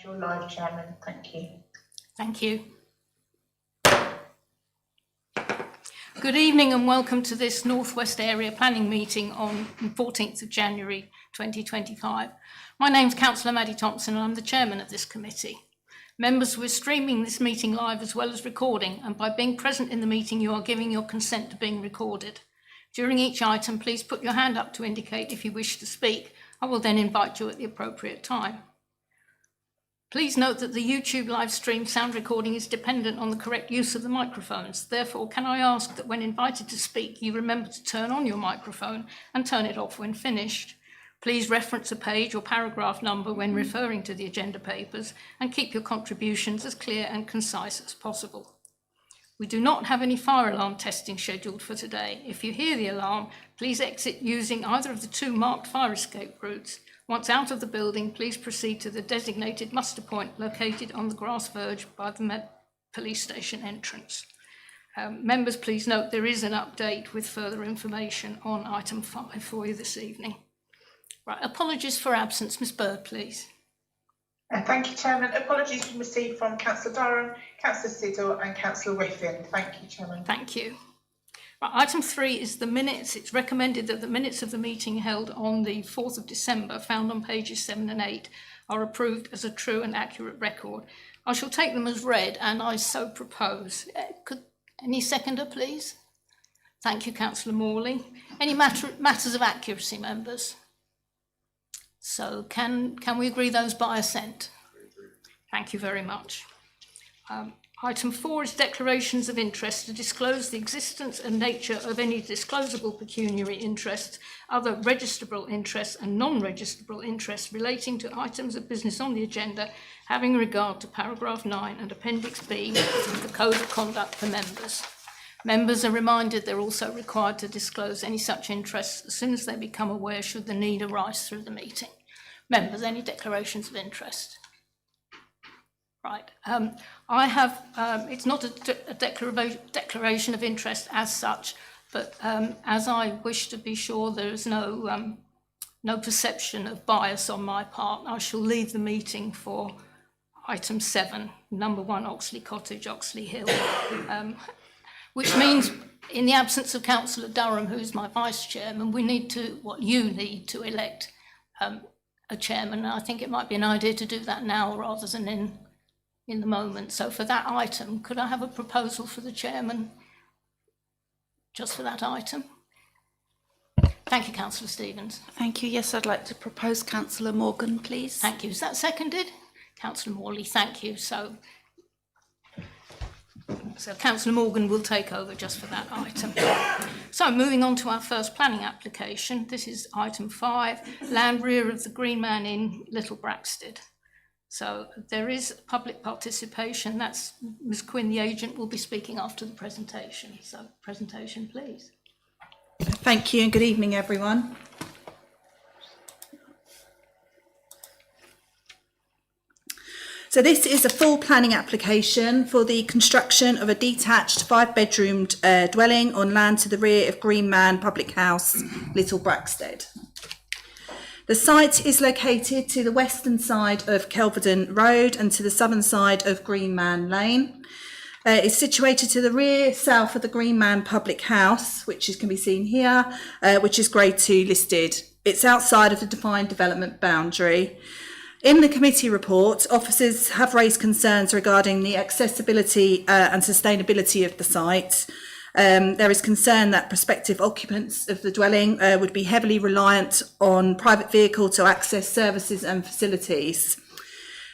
you're live, Chairman. Thank you. Thank you. Good evening and welcome to this North West Area Planning meeting on 14th of January 2025. My name's Councillor Maddie Thompson and I'm the chairman of this committee. Members, we're streaming this meeting live as well as recording, and by being present in the meeting you are giving your consent to being recorded. During each item, please put your hand up to indicate if you wish to speak. I will then invite you at the appropriate time. Please note that the YouTube live stream sound recording is dependent on the correct use of the microphones. Therefore, can I ask that when invited to speak, you remember to turn on your microphone and turn it off when finished. Please reference a page or paragraph number when referring to the agenda papers and keep your contributions as clear and concise as possible. We do not have any fire alarm testing scheduled for today. If you hear the alarm, please exit using either of the two marked fire escape routes. Once out of the building, please proceed to the designated muster point located on the grass verge by the police station entrance. Members, please note there is an update with further information on item 5 for you this evening. Right, apologies for absence. Ms Bird, please. Thank you, Chairman. Apologies been received from Councillor Durham, Councillor Siddle and Councillor Whiffen. Thank you, Chairman. Thank you. Item 3 is the minutes. It's recommended that the minutes of the meeting held on the 4th of December, found on pages 7 and 8, are approved as a true and accurate record. I shall take them as read and I so propose. Could any seconder, please? Thank you, Councillor Morley. Any matters of accuracy, members? So can we agree those by assent? Thank you very much. Item 4 is declarations of interest to disclose the existence and nature of any disclosable pecuniary interests, other registrable interests and non-registrable interests relating to items of business on the agenda, having regard to paragraph 9 and appendix B of the Code of Conduct for members. Members are reminded they're also required to disclose any such interests as soon as they become aware should the need arise through the meeting. Members, any declarations of interest? Right, I have, it's not a declaration of interest as such, but as I wish to be sure there is no perception of bias on my part, I shall leave the meeting for item 7, number 1, Oxley Cottage, Oxley Hill, which means in the absence of Councillor Durham, who is my vice chairman, we need to, you need to elect a chairman. I think it might be an idea to do that now rather than in the moment. So for that item, could I have a proposal for the chairman just for that item? Thank you, Councillor Stevens. Thank you. Yes, I'd like to propose Councillor Morgan, please. Thank you. Is that seconded? Councillor Morley, thank you. So Councillor Morgan will take over just for that item. So moving on to our first planning application. This is item 5, land rear of the Green Man Inn, Little Braxted. So there is public participation. That's Ms Quinn, the agent, will be speaking after the presentation. So presentation, please. Thank you and good evening, everyone. So this is a full planning application for the construction of a detached 5-bedroomed dwelling on land to the rear of Green Man Public House, Little Braxted. The site is located to the western side of Kelvedon Road and to the southern side of Green Man Lane. It's situated to the rear south of the Green Man Public House, which can be seen here, which is Grade 2 listed. It's outside of the defined development boundary. In the committee report, officers have raised concerns regarding the accessibility and sustainability of the site. There is concern that prospective occupants of the dwelling would be heavily reliant on private vehicle to access services and facilities.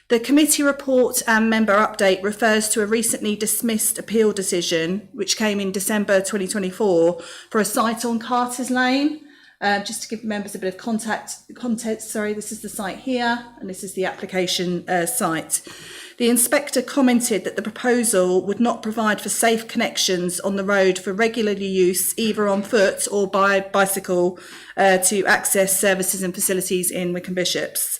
The committee report and member update refers to a recently dismissed appeal decision, which came in December 2024, for a site on Carter's Lane. Just to give members a bit of context, this is the site here, and this is the application site. The inspector commented that the proposal would not provide for safe connections on the road for regular use, either on foot or by bicycle, to access services and facilities in Wickham Bishops.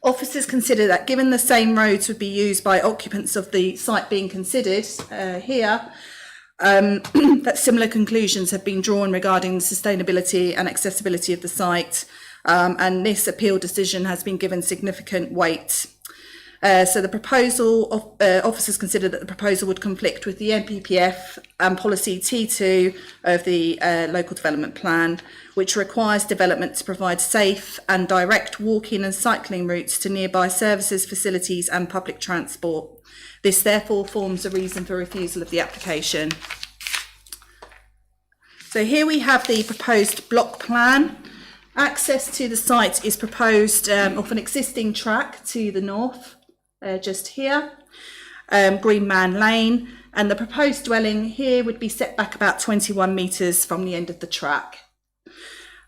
Officers consider that given the same roads would be used by occupants of the site being considered here, that similar conclusions have been drawn regarding the sustainability and accessibility of the site, and this appeal decision has been given significant weight. So the proposal of officers consider that the proposal would conflict with the NPPF and policy T2 of the local development plan, which requires development to provide safe and direct walking and cycling routes to nearby services, facilities and public transport. This therefore forms a reason for refusal of the application. So here we have the proposed block plan. Access to the site is proposed off an existing track to the north, just here, Green Man Lane, and the proposed dwelling here would be set back about 21 metres from the end of the track.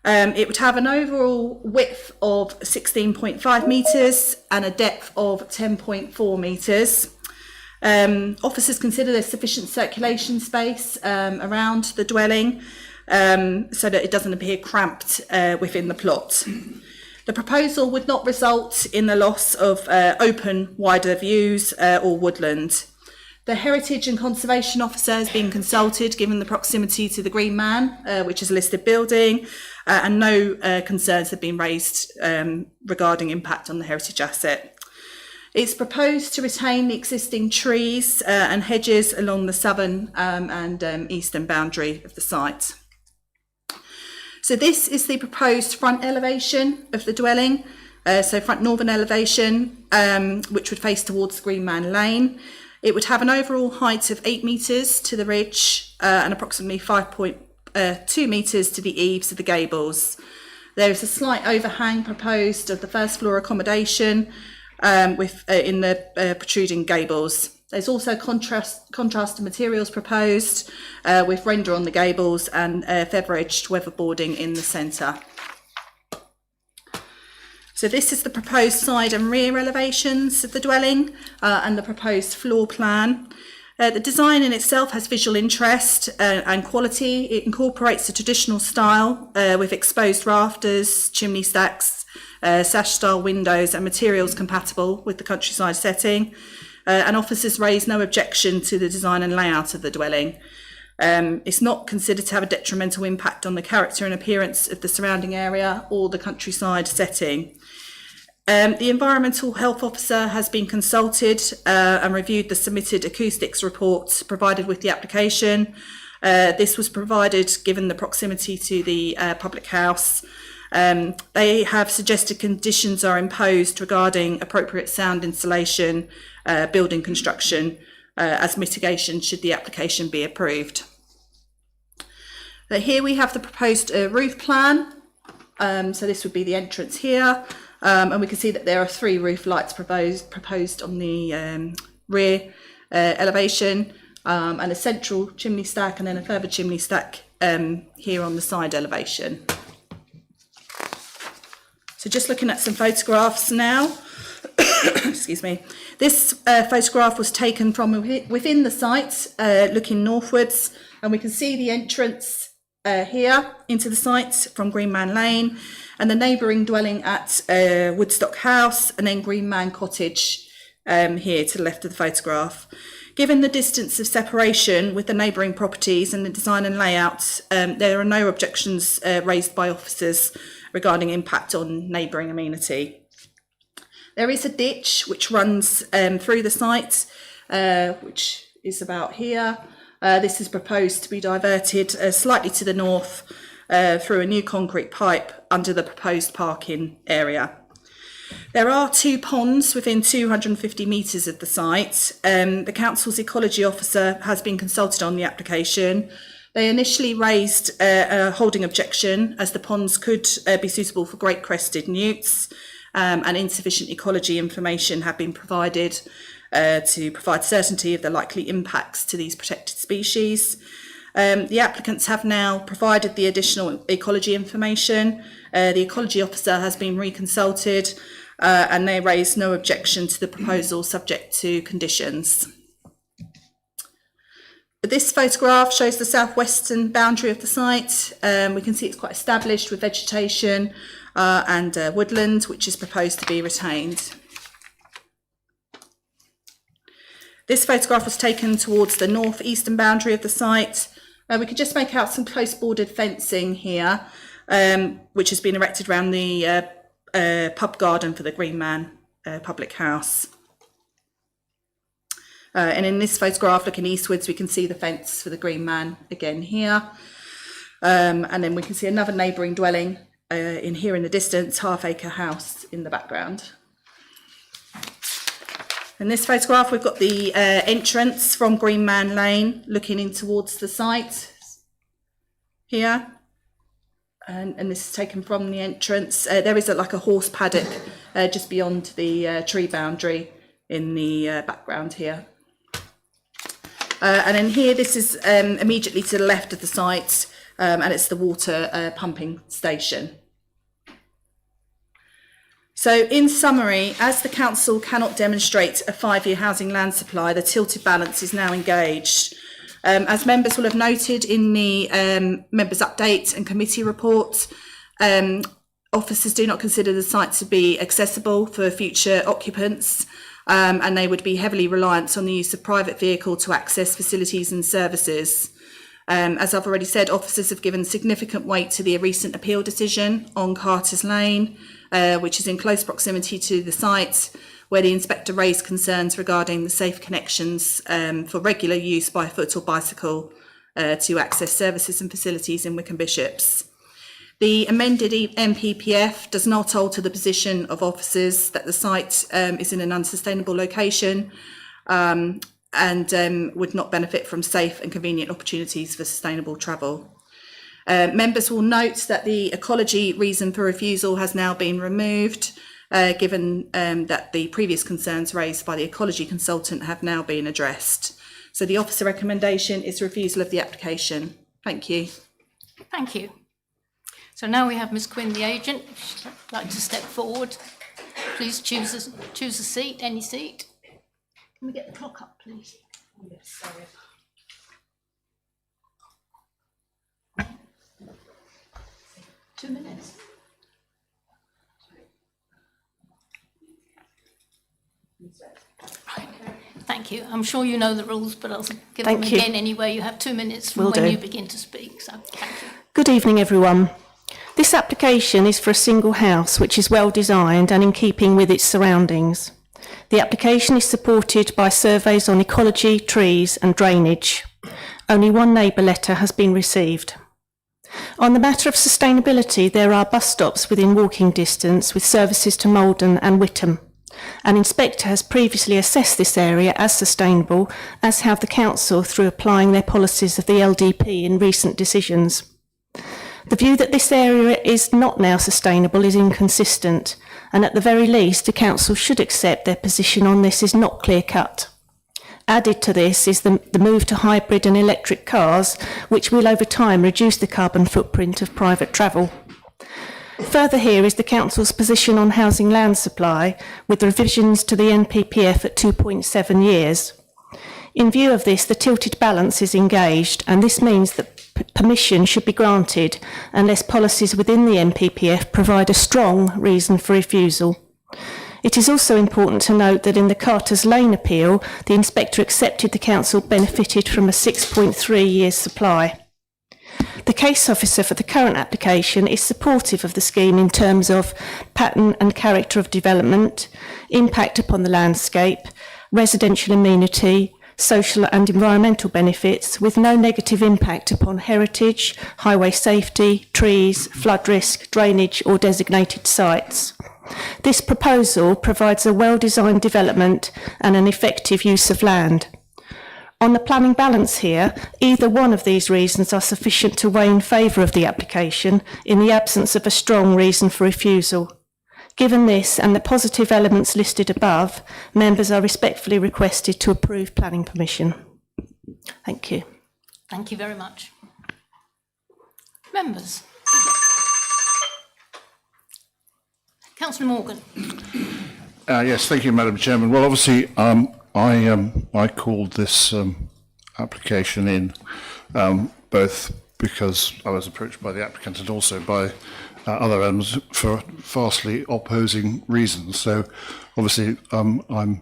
It would have an overall width of 16.5 metres and a depth of 10.4 metres. Officers consider there's sufficient circulation space around the dwelling so that it doesn't appear cramped within the plot. The proposal would not result in the loss of open, wider views or woodland. The Heritage and Conservation Officer has been consulted given the proximity to the Green Man, which is a listed building, and no concerns have been raised regarding impact on the heritage asset. It's proposed to retain the existing trees and hedges along the southern and eastern boundary of the site. So this is the proposed front elevation of the dwelling, so front northern elevation, which would face towards Green Man Lane. It would have an overall height of 8 metres to the ridge and approximately 5.2 metres to the eaves of the gables. There is a slight overhang proposed of the first floor accommodation in the protruding gables. There's also contrast materials proposed with render on the gables and feather-edged weatherboarding in the centre. So this is the proposed side and rear elevations of the dwelling and the proposed floor plan. The design in itself has visual interest and quality. It incorporates a traditional style with exposed rafters, chimney stacks, sash-style windows and materials compatible with the countryside setting. And officers raise no objection to the design and layout of the dwelling. It's not considered to have a detrimental impact on the character and appearance of the surrounding area or the countryside setting. The Environmental Health Officer has been consulted and reviewed the submitted acoustics report provided with the application. This was provided given the proximity to the public house. They have suggested conditions are imposed regarding appropriate sound insulation, building construction as mitigation should the application be approved. But here we have the proposed roof plan. So this would be the entrance here. And we can see that there are 3 roof lights proposed on the rear elevation and a central chimney stack and then a further chimney stack here on the side elevation. So just looking at some photographs now. Excuse me. This photograph was taken from within the site, looking northwards, and we can see the entrance here into the site from Green Man Lane and the neighbouring dwelling at Woodstock House and then Green Man Cottage here to the left of the photograph. Given the distance of separation with the neighbouring properties and the design and layout, there are no objections raised by officers regarding impact on neighbouring amenity. There is a ditch which runs through the site, which is about here. This is proposed to be diverted slightly to the north through a new concrete pipe under the proposed parking area. There are 2 ponds within 250 metres of the site. The council's ecology officer has been consulted on the application. They initially raised a holding objection as the ponds could be suitable for great crested newts and insufficient ecology information have been provided to provide certainty of the likely impacts to these protected species. The applicants have now provided the additional ecology information. The ecology officer has been reconsulted and they raised no objection to the proposal subject to conditions. This photograph shows the southwestern boundary of the site. We can see it's quite established with vegetation and woodland, which is proposed to be retained. This photograph was taken towards the northeastern boundary of the site. We could just make out some close bordered fencing here, which has been erected around the pub garden for the Green Man public house. And in this photograph, looking eastwards, we can see the fence for the Green Man again here. And then we can see another neighbouring dwelling in here in the distance, half-acre house in the background. In this photograph, we've got the entrance from Green Man Lane, looking in towards the site here. And this is taken from the entrance. There is like a horse paddock just beyond the tree boundary in the background here. And then here, this is immediately to the left of the site, and it's the water pumping station. So in summary, as the council cannot demonstrate a 5-year housing land supply, the tilted balance is now engaged. As members will have noted in the members' update and committee reports, officers do not consider the site to be accessible for future occupants, and they would be heavily reliant on the use of private vehicle to access facilities and services. As I've already said, officers have given significant weight to the recent appeal decision on Carter's Lane, which is in close proximity to the site, where the inspector raised concerns regarding the safe connections for regular use by foot or bicycle to access services and facilities in Wickham Bishops. The amended MPPF does not alter the position of officers that the site is in an unsustainable location and would not benefit from safe and convenient opportunities for sustainable travel. Members will note that the ecology reason for refusal has now been removed, given that the previous concerns raised by the ecology consultant have now been addressed. So the officer recommendation is refusal of the application. Thank you. Thank you. So now we have Ms Quinn, the agent. If she'd like to step forward, please choose a seat, any seat. Can we get the clock up, please? Yes, sorry. Two minutes. Right. Thank you. I'm sure you know the rules, but I'll give them again anyway. You have 2 minutes from when you begin to speak. So thank you. Good evening, everyone. This application is for a single house which is well designed and in keeping with its surroundings. The application is supported by surveys on ecology, trees and drainage. Only one neighbour letter has been received. On the matter of sustainability, there are bus stops within walking distance with services to Maldon and Witham. An inspector has previously assessed this area as sustainable, as have the council through applying their policies of the LDP in recent decisions. The view that this area is not now sustainable is inconsistent, and at the very least, the council should accept their position on this is not clear-cut. Added to this is the move to hybrid and electric cars, which will over time reduce the carbon footprint of private travel. Further here is the council's position on housing land supply, with revisions to the NPPF at 2.7 years. In view of this, the tilted balance is engaged, and this means that permission should be granted unless policies within the NPPF provide a strong reason for refusal. It is also important to note that in the Carter's Lane appeal, the inspector accepted the council benefited from a 6.3 years supply. The case officer for the current application is supportive of the scheme in terms of pattern and character of development, impact upon the landscape, residential amenity, social and environmental benefits, with no negative impact upon heritage, highway safety, trees, flood risk, drainage or designated sites. This proposal provides a well-designed development and an effective use of land. On the planning balance here, either one of these reasons are sufficient to weigh in favour of the application in the absence of a strong reason for refusal. Given this and the positive elements listed above, members are respectfully requested to approve planning permission. Thank you. Thank you very much. Members. Councillor Morgan. Yes, thank you, Madam Chairman. Well, obviously, I called this application in both because I was approached by the applicant and also by other elements for vastly opposing reasons. So, obviously, I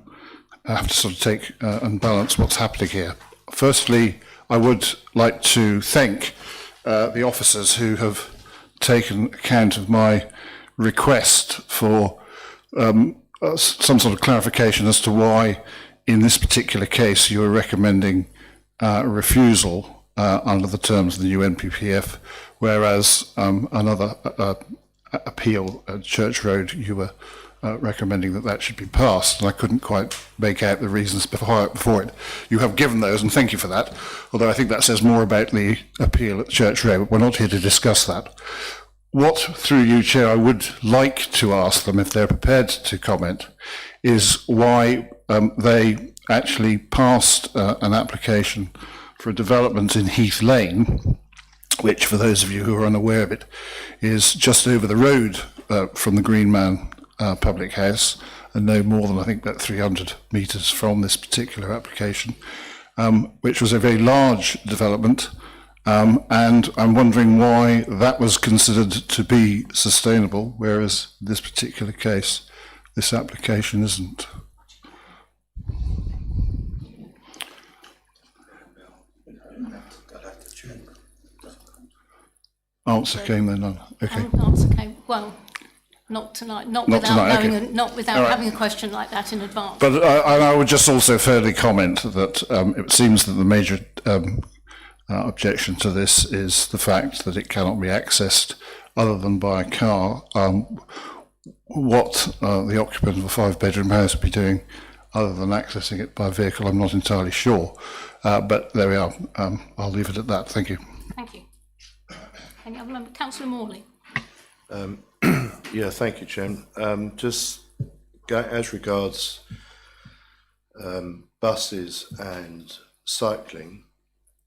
have to sort of take and balance what's happening here. Firstly, I would like to thank the officers who have taken account of my request for some sort of clarification as to why in this particular case, you are recommending refusal under the terms of the new NPPF, whereas another appeal at Church Road, you were recommending that should be passed, and I couldn't quite make out the reasons before it. You have given those, and thank you for that, although I think that says more about the appeal at Church Road. We're not here to discuss that. What, through you, Chair, I would like to ask them, if they're prepared to comment, is why they actually passed an application for a development in Heath Lane, which, for those of you who are unaware of it, is just over the road from the Green Man public house, and no more than, I think, about 300 metres from this particular application, which was a very large development. And I'm wondering why that was considered to be sustainable, whereas in this particular case, this application isn't. Answer came then on. Okay. Answer came, well, not tonight, not without tonight, knowing, okay. not without All right. having a question like that in advance. But I would just also further comment that it seems that the major objection to this is the fact that it cannot be accessed other than by a car. What the occupant of a 5-bedroom house would be doing other than accessing it by vehicle, I'm not entirely sure. But there we are. I'll leave it at that. Thank you. Thank you. Any other member? Councillor Morley. Yeah, thank you, Chairman. Just as regards buses and cycling,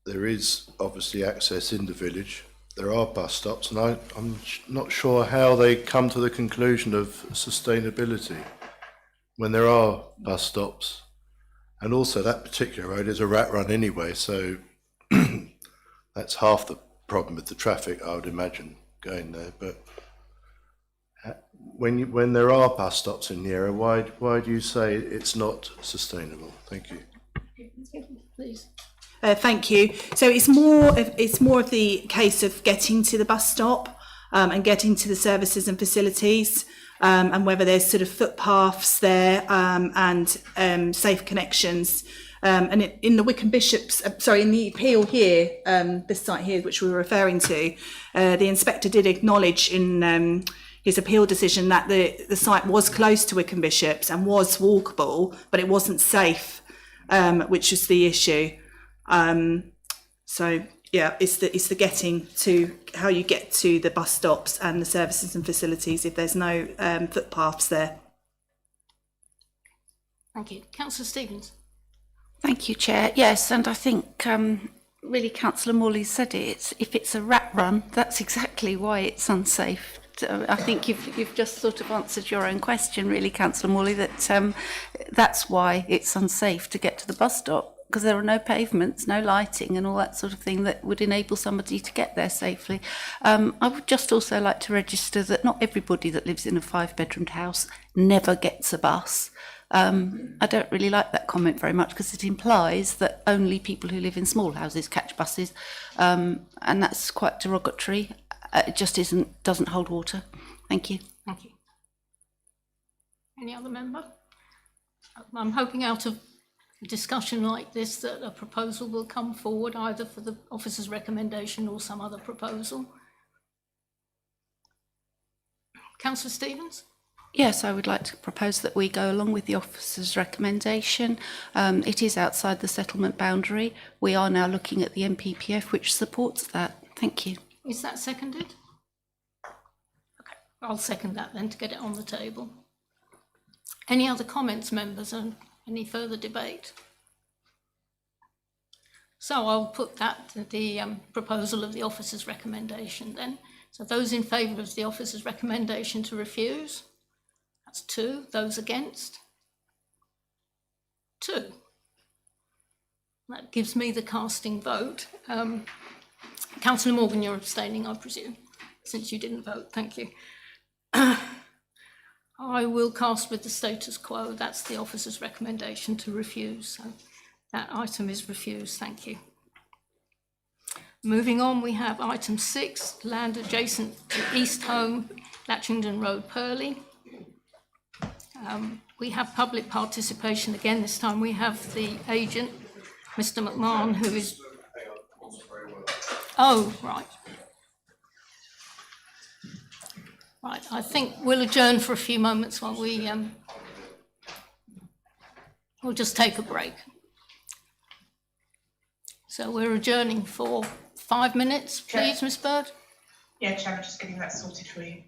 there is obviously access in the village. There are bus stops, and I'm not sure how they come to the conclusion of sustainability when there are bus stops. And also that particular road is a rat run anyway, so that's half the problem with the traffic, I would imagine, going there. But when there are bus stops in the area, why do you say it's not sustainable? Thank you. Please. Thank you. So it's more of the case of getting to the bus stop and getting to the services and facilities, and whether there's sort of footpaths there and safe connections. And in the Wickham Bishops, in the appeal here, this site here, which we were referring to, the inspector did acknowledge in his appeal decision that the site was close to Wickham Bishops and was walkable, but it wasn't safe, which is the issue. So yeah, it's the getting to, how you get to the bus stops and the services and facilities if there's no footpaths there. Thank you. Councillor Stevens. Thank you, Chair. Yes, and I think really Councillor Morley said it. If it's a rat run, that's exactly why it's unsafe. I think you've just sort of answered your own question, really, Councillor Morley, that that's why it's unsafe to get to the bus stop, because there are no pavements, no lighting and all that sort of thing that would enable somebody to get there safely. I would just also like to register that not everybody that lives in a 5-bedroomed house never gets a bus. I don't really like that comment very much because it implies that only people who live in small houses catch buses, and that's quite derogatory. It just doesn't hold water. Thank you. Thank you. Any other member? I'm hoping out of a discussion like this that a proposal will come forward either for the officer's recommendation or some other proposal. Councillor Stevens? Yes, I would like to propose that we go along with the officer's recommendation. It is outside the settlement boundary. We are now looking at the NPPF, which supports that. Thank you. Is that seconded? Okay, I'll second that then to get it on the table. Any other comments, members, and any further debate? So I'll put that to the proposal of the officer's recommendation then. So those in favour of the officer's recommendation to refuse? That's 2. Those against? 2. That gives me the casting vote. Councillor Morgan, you're abstaining, I presume, since you didn't vote. Thank you. I will cast with the status quo. That's the officer's recommendation to refuse. So that item is refused. Thank you. Moving on, we have item 6, land adjacent to Eastholm, Latchingdon Road, Purleigh. We have public participation again this time. We have the agent, Mr. McMahon, who is... Oh, right. Right, I think we'll adjourn for a few moments while we'll just take a break. So we're adjourning for 5 minutes, please, Miss Bird. Yeah, Chairman, just getting that sorted for you.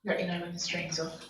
Let you know when the stream's off.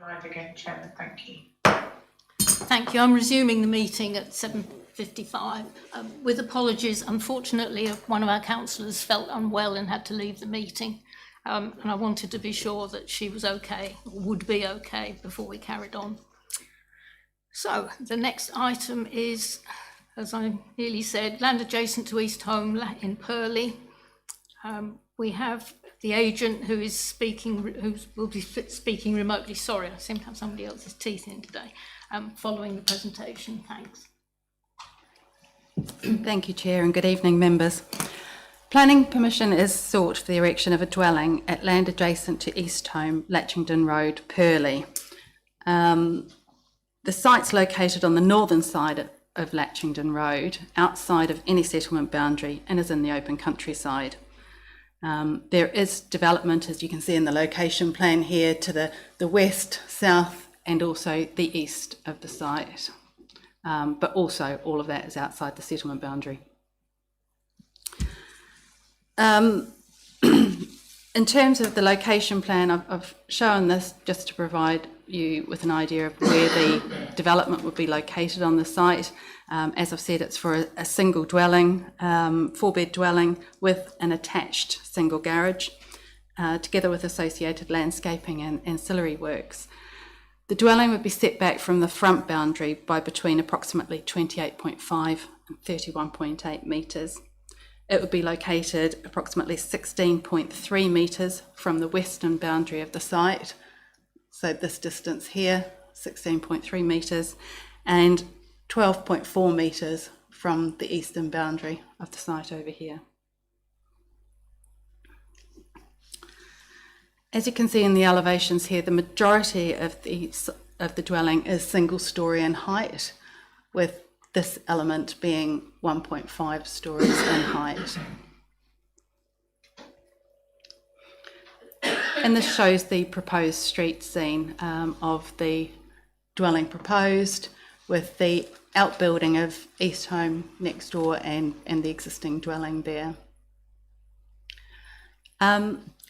remind again, Chairman. Thank you. Thank you. I'm resuming the meeting at 7:55. With apologies, unfortunately, one of our councillors felt unwell and had to leave the meeting. And I wanted to be sure that she was okay, or would be okay, before we carried on. So the next item is, as I nearly said, land adjacent to Eastholm in Purleigh. We have the agent who is speaking, who will be speaking remotely. Sorry, I seem to have somebody else's teeth in today. Following the presentation, thanks. Thank you, Chair, and good evening, members. Planning permission is sought for the erection of a dwelling at land adjacent to Eastholm, Latchingdon Road, Purleigh. The site's located on the northern side of Latchingdon Road, outside of any settlement boundary, and is in the open countryside. There is development, as you can see in the location plan here, to the west, south, and also the east of the site. But also all of that is outside the settlement boundary. In terms of the location plan, I've shown this just to provide you with an idea of where the development would be located on the site. As I've said, it's for a single dwelling, 4-bed dwelling with an attached single garage, together with associated landscaping and ancillary works. The dwelling would be set back from the front boundary by between approximately 28.5 and 31.8 metres. It would be located approximately 16.3 metres from the western boundary of the site. So this distance here, 16.3 metres, and 12.4 metres from the eastern boundary of the site over here. As you can see in the elevations here, the majority of the dwelling is single storey in height, with this element being 1.5 stories in height. And this shows the proposed street scene of the dwelling proposed, with the outbuilding of Eastholm next door and the existing dwelling there.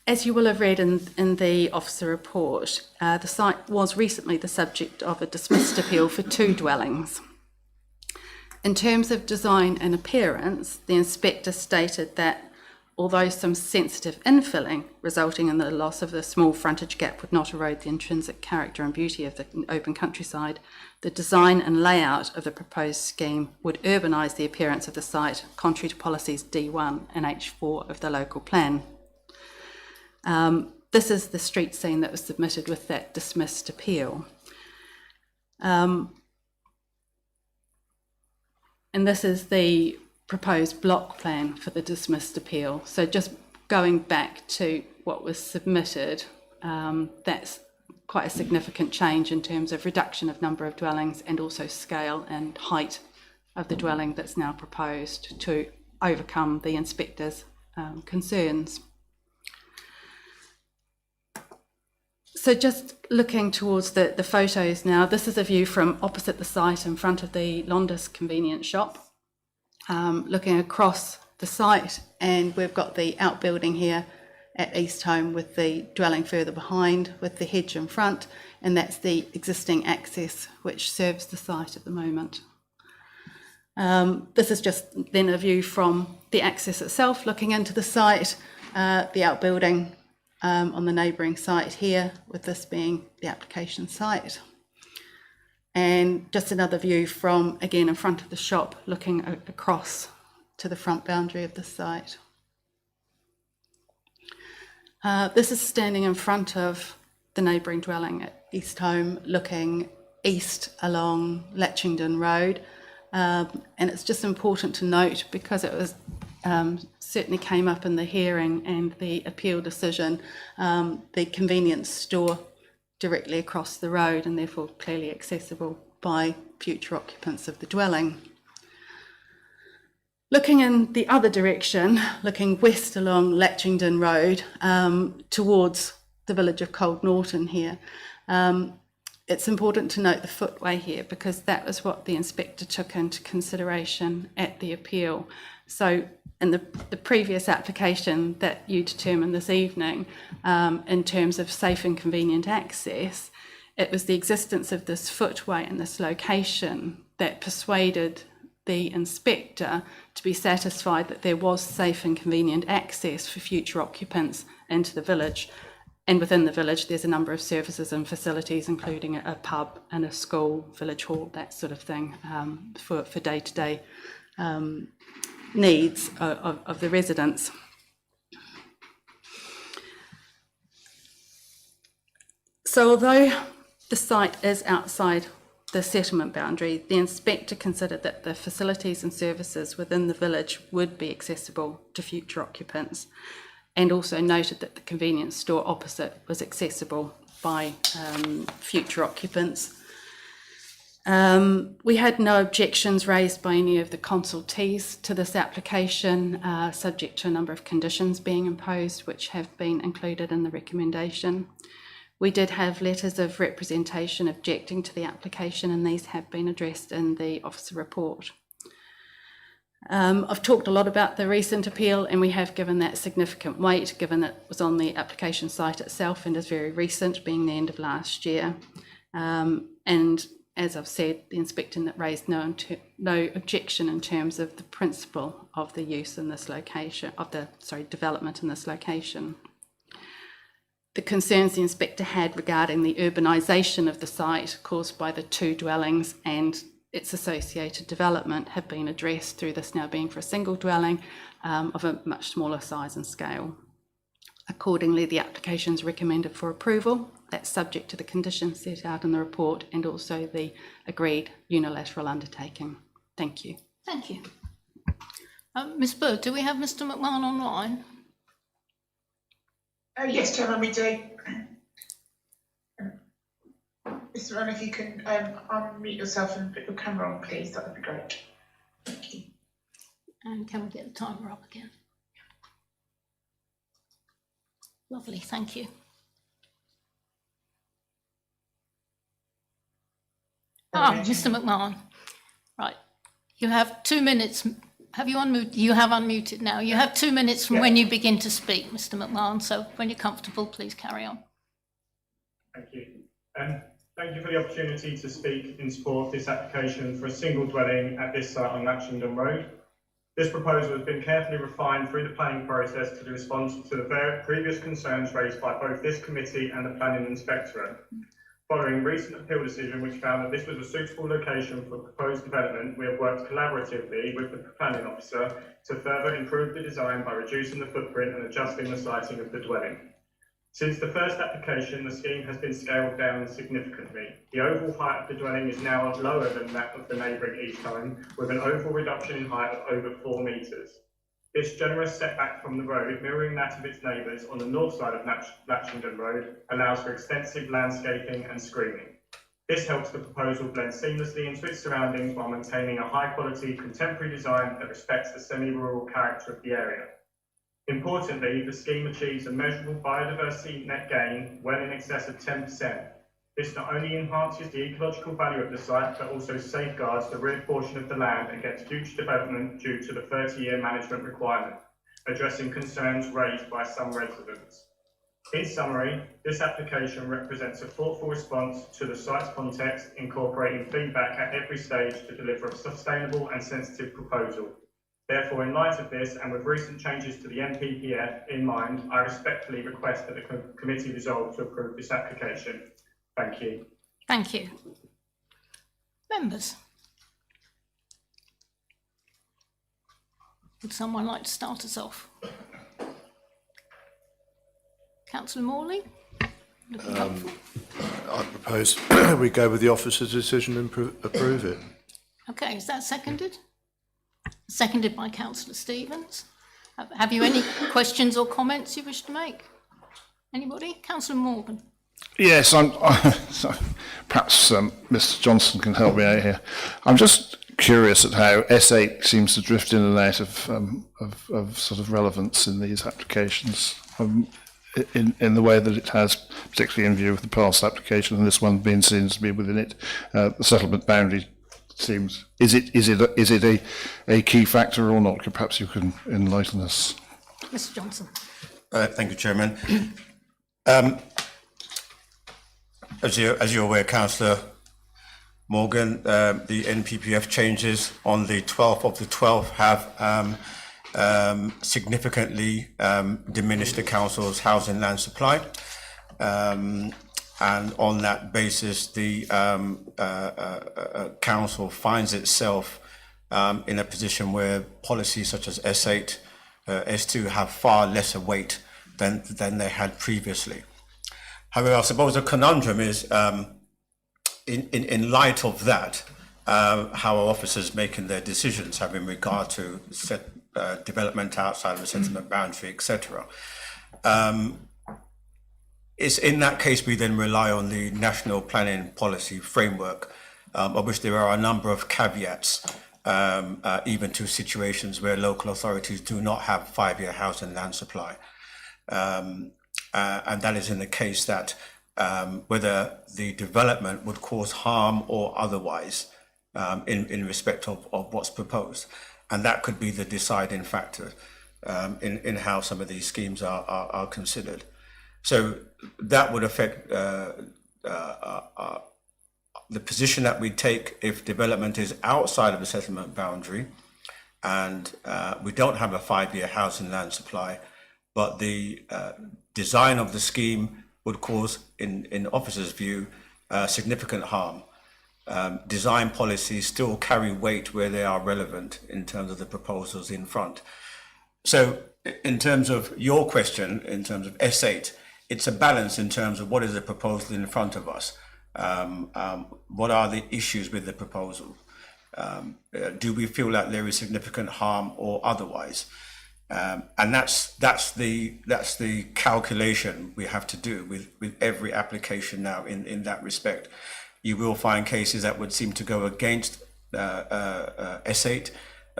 As you will have read in the officer report, the site was recently the subject of a dismissed appeal for 2 dwellings. In terms of design and appearance, the inspector stated that although some sensitive infilling resulting in the loss of the small frontage gap would not erode the intrinsic character and beauty of the open countryside, the design and layout of the proposed scheme would urbanise the appearance of the site, contrary to policies D1 and H4 of the local plan. This is the street scene that was submitted with that dismissed appeal. And this is the proposed block plan for the dismissed appeal. So just going back to what was submitted, that's quite a significant change in terms of reduction of number of dwellings and also scale and height of the dwelling that's now proposed to overcome the inspector's concerns. So just looking towards the photos now, this is a view from opposite the site in front of the Londis convenience shop, looking across the site, and we've got the outbuilding here at Eastholm with the dwelling further behind with the hedge in front, and that's the existing access which serves the site at the moment. This is just then a view from the access itself, looking into the site, the outbuilding on the neighbouring site here, with this being the application site. And just another view from, again, in front of the shop, looking across to the front boundary of the site. This is standing in front of the neighbouring dwelling at Eastholm, looking east along Latchingdon Road. And it's just important to note, because it was certainly came up in the hearing and the appeal decision, the convenience store directly across the road and therefore clearly accessible by future occupants of the dwelling. Looking in the other direction, looking west along Latchingdon Road towards the village of Cold Norton here, it's important to note the footway here, because that was what the inspector took into consideration at the appeal. So in the previous application that you determined this evening, in terms of safe and convenient access, it was the existence of this footway and this location that persuaded the inspector to be satisfied that there was safe and convenient access for future occupants into the village. And within the village, there's a number of services and facilities, including a pub and a school, village hall, that sort of thing, for day-to-day needs of the residents. So although the site is outside the settlement boundary, the inspector considered that the facilities and services within the village would be accessible to future occupants, and also noted that the convenience store opposite was accessible by future occupants. We had no objections raised by any of the consultees to this application, subject to a number of conditions being imposed, which have been included in the recommendation. We did have letters of representation objecting to the application, and these have been addressed in the officer report. I've talked a lot about the recent appeal, and we have given that significant weight, given that it was on the application site itself and is very recent, being the end of last year. And as I've said, the inspector that raised no objection in terms of the principle of the use in this location, development in this location. The concerns the inspector had regarding the urbanisation of the site caused by the two dwellings and its associated development have been addressed through this now being for a single dwelling of a much smaller size and scale. Accordingly, the application is recommended for approval. That's subject to the conditions set out in the report and also the agreed unilateral undertaking. Thank you. Thank you. Ms Bird, do we have Mr McMahon online? Yes, Chairman, we do. Mr. Ryan, if you can unmute yourself and put your camera on, please, that would be great. Thank you. And can we get the timer up again? Lovely, thank you. Mr McMahon. Right, you have 2 minutes. Have you unmuted? You have unmuted now. You have 2 minutes from when you begin to speak, Mr McMahon. So when you're comfortable, please carry on. Thank you. Thank you for the opportunity to speak in support of this application for a single dwelling at this site on Latchingdon Road. This proposal has been carefully refined through the planning process to respond to the previous concerns raised by both this committee and the planning inspectorate. Following a recent appeal decision which found that this was a suitable location for proposed development, we have worked collaboratively with the planning officer to further improve the design by reducing the footprint and adjusting the siting of the dwelling. Since the first application, the scheme has been scaled down significantly. The overall height of the dwelling is now lower than that of the neighbouring Eastholm, with an overall reduction in height of over 4 metres. This generous setback from the road, mirroring that of its neighbours on the north side of Latchingdon Road, allows for extensive landscaping and screening. This helps the proposal blend seamlessly into its surroundings while maintaining a high-quality contemporary design that respects the semi-rural character of the area. Importantly, the scheme achieves a measurable biodiversity net gain well in excess of 10%. This not only enhances the ecological value of the site, but also safeguards the rear portion of the land against future development due to the 30-year management requirement, addressing concerns raised by some residents. In summary, this application represents a thoughtful response to the site's context, incorporating feedback at every stage to deliver a sustainable and sensitive proposal. Therefore, in light of this, and with recent changes to the NPPF in mind, I respectfully request that the committee resolve to approve this application. Thank you. Thank you. Members? Would someone like to start us off? Councillor Morley? I propose we go with the officer's decision and approve it. Okay, is that seconded? Seconded by Councillor Stevens. Have you any questions or comments you wish to make? Anybody? Councillor Morgan. Yes, perhaps Mr Johnson can help me out here. I'm just curious at how S8 seems to drift in and out of sort of relevance in these applications, in the way that it has, particularly in view of the past application and this one being seen to be within it. The settlement boundary seems, is it a key factor or not? Perhaps you can enlighten us. Mr Johnson. Thank you, Chairman. As you're aware, Councillor Morgan, the NPPF changes on the 12th of the 12th have significantly diminished the council's housing land supply. And on that basis, the council finds itself in a position where policies such as S8, S2 have far lesser weight than they had previously. However, I suppose the conundrum is, in light of that, how are officers making their decisions having regard to development outside of the settlement boundary, etc. It's in that case we then rely on the National Planning Policy Framework, of which there are a number of caveats, even to situations where local authorities do not have 5-year housing land supply. And that is in the case that whether the development would cause harm or otherwise in respect of what's proposed. And that could be the deciding factor in how some of these schemes are considered. So that would affect the position that we take if development is outside of the settlement boundary and we don't have a 5-year housing land supply, but the design of the scheme would cause, in officers' view, significant harm. Design policies still carry weight where they are relevant in terms of the proposals in front. So in terms of your question, in terms of S8, it's a balance in terms of what is the proposal in front of us. What are the issues with the proposal? Do we feel that there is significant harm or otherwise? And that's the calculation we have to do with every application now in that respect. You will find cases that would seem to go against S8.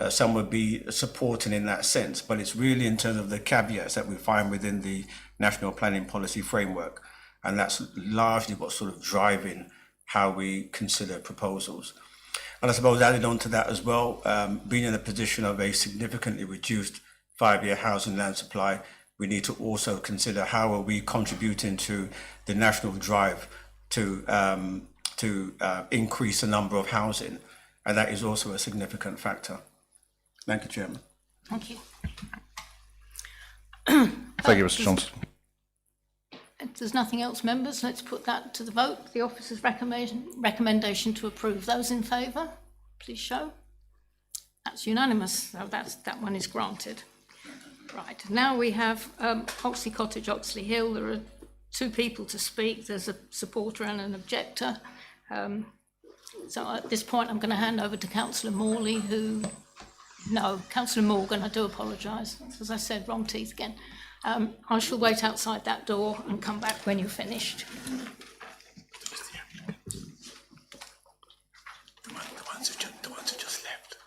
Some would be supporting in that sense, but it's really in terms of the caveats that we find within the National Planning Policy Framework. And that's largely what's sort of driving how we consider proposals. And I suppose added on to that as well, being in a position of a significantly reduced 5-year housing land supply, we need to also consider how are we contributing to the national drive to increase the number of housing. And that is also a significant factor. Thank you, Chairman. Thank you. Thank you, Mr. Johnson. If there's nothing else, members, let's put that to the vote. The officer's recommendation to approve. Those in favour, please show. That's unanimous. So that one is granted. Right, now we have Oxley Cottage, Oxley Hill. There are 2 people to speak. There's a supporter and an objector. So at this point, I'm going to hand over to Councillor Morley, Councillor Morgan, I do apologise. As I said, wrong teeth again. I shall wait outside that door and come back when you're finished. The ones who just left.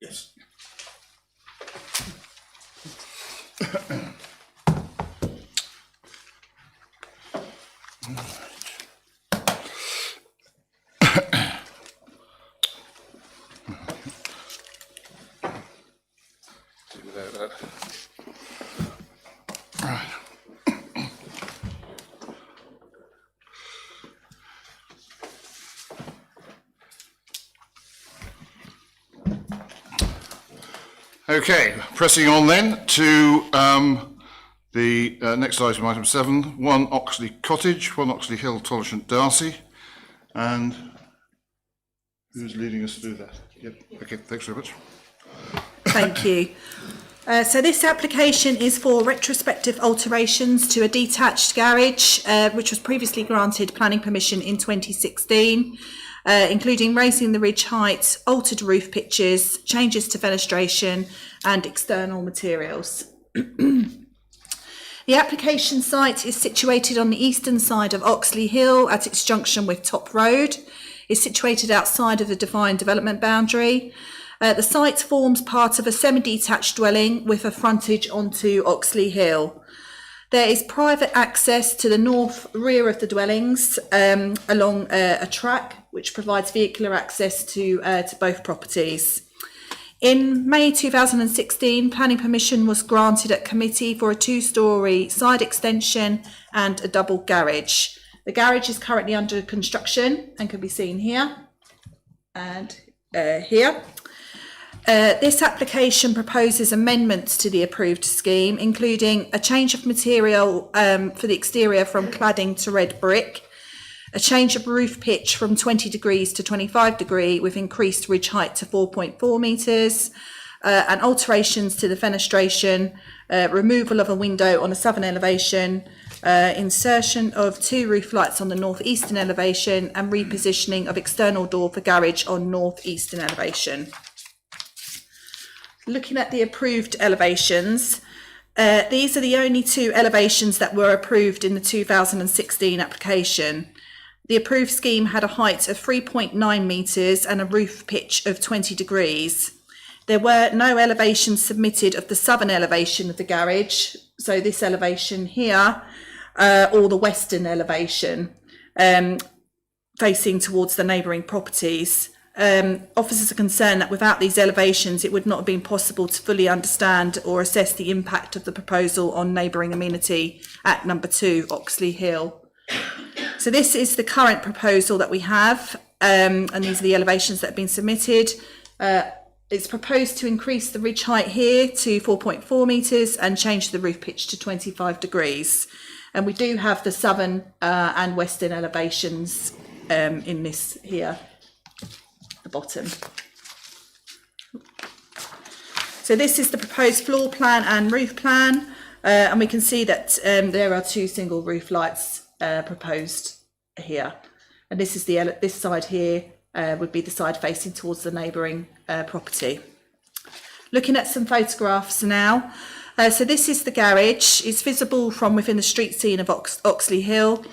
Yes. Right. Okay, pressing on then to the next item 7, 1 Oxley Cottage, 1 Oxley Hill, Tolleshunt, Darcy. And who's leading us through that? Yep. Okay, thanks very much. Thank you. So this application is for retrospective alterations to a detached garage, which was previously granted planning permission in 2016. including raising the ridge height, altered roof pitches, changes to fenestration and external materials. The application site is situated on the eastern side of Oxley Hill at its junction with Top Road. It's situated outside of the defined development boundary. The site forms part of a semi-detached dwelling with a frontage onto Oxley Hill. There is private access to the north rear of the dwellings along a track which provides vehicular access to both properties. In May 2016, planning permission was granted at committee for a 2-storey side extension and a double garage. The garage is currently under construction and can be seen here and here. This application proposes amendments to the approved scheme, including a change of material for the exterior from cladding to red brick, a change of roof pitch from 20 degrees to 25 degree with increased ridge height to 4.4 metres, and alterations to the fenestration, removal of a window on a southern elevation, insertion of 2 roof lights on the northeastern elevation, and repositioning of external door for garage on northeastern elevation. Looking at the approved elevations, these are the only 2 elevations that were approved in the 2016 application. The approved scheme had a height of 3.9 metres and a roof pitch of 20 degrees. There were no elevations submitted of the southern elevation of the garage, so this elevation here, or the western elevation, facing towards the neighbouring properties. Officers are concerned that without these elevations, it would not have been possible to fully understand or assess the impact of the proposal on neighbouring amenity at number 2 Oxley Hill. So this is the current proposal that we have, and these are the elevations that have been submitted. It's proposed to increase the ridge height here to 4.4 metres and change the roof pitch to 25 degrees. And we do have the southern and western elevations in this here, the bottom. So this is the proposed floor plan and roof plan, and we can see that there are 2 single roof lights proposed here, and this is this side here would be the side facing towards the neighbouring property. Looking at some photographs now, so this is the garage. It's visible from within the street scene of Oxley Hill.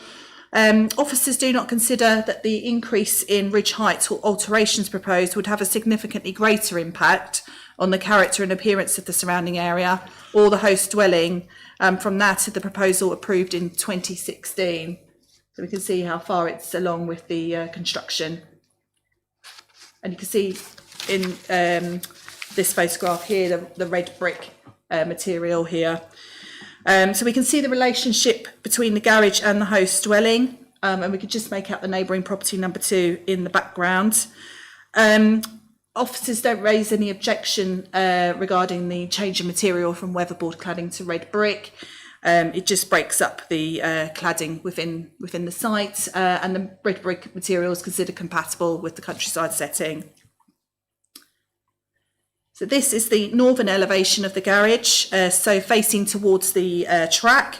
Officers do not consider that the increase in ridge height or alterations proposed would have a significantly greater impact on the character and appearance of the surrounding area or the host dwelling from that of the proposal approved in 2016. So we can see how far it's along with the construction. And you can see in this photograph here, the red brick material here. So we can see the relationship between the garage and the host dwelling, and we could just make out the neighbouring property number 2 in the background. Officers don't raise any objection regarding the change of material from weatherboard cladding to red brick. It just breaks up the cladding within the site, and the red brick material is considered compatible with the countryside setting. So this is the northern elevation of the garage, so facing towards the track,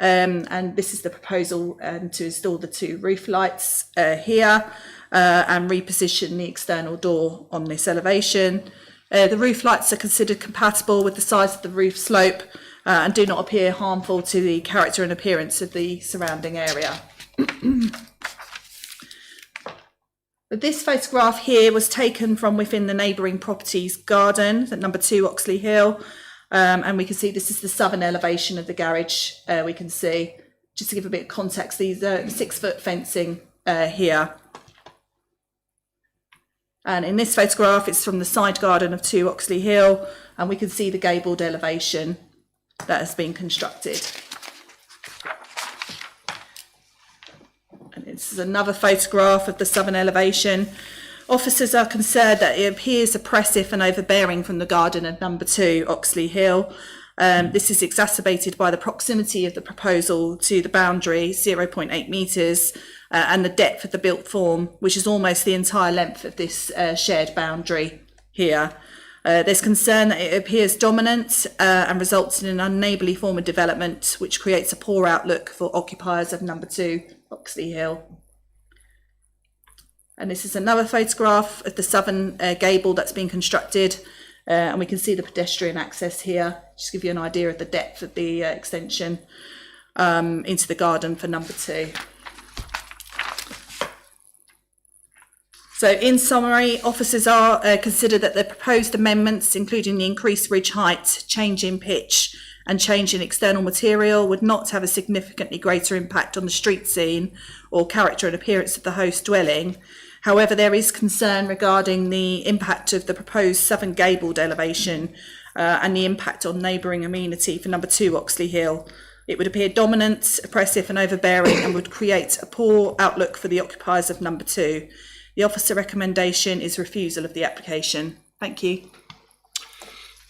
and this is the proposal to install the 2 roof lights here and reposition the external door on this elevation. The roof lights are considered compatible with the size of the roof slope and do not appear harmful to the character and appearance of the surrounding area. This photograph here was taken from within the neighbouring property's garden at number 2 Oxley Hill, and we can see this is the southern elevation of the garage. We can see, just to give a bit of context, these are 6-foot fencing here. And in this photograph, it's from the side garden of 2 Oxley Hill, and we can see the gabled elevation that has been constructed. And this is another photograph of the southern elevation. Officers are concerned that it appears oppressive and overbearing from the garden of number 2 Oxley Hill. This is exacerbated by the proximity of the proposal to the boundary, 0.8 metres, and the depth of the built form, which is almost the entire length of this shared boundary here. There's concern that it appears dominant and results in an unneighbourly form of development, which creates a poor outlook for occupiers of number 2 Oxley Hill. And this is another photograph of the southern gable that's been constructed. And we can see the pedestrian access here, just to give you an idea of the depth of the extension into the garden for number 2. So in summary, officers are consider that the proposed amendments, including the increased ridge height, change in pitch and change in external material, would not have a significantly greater impact on the street scene or character and appearance of the host dwelling. However, there is concern regarding the impact of the proposed southern gabled elevation and the impact on neighbouring amenity for number 2 Oxley Hill. It would appear dominant, oppressive and overbearing and would create a poor outlook for the occupiers of number 2. The officer recommendation is refusal of the application. Thank you.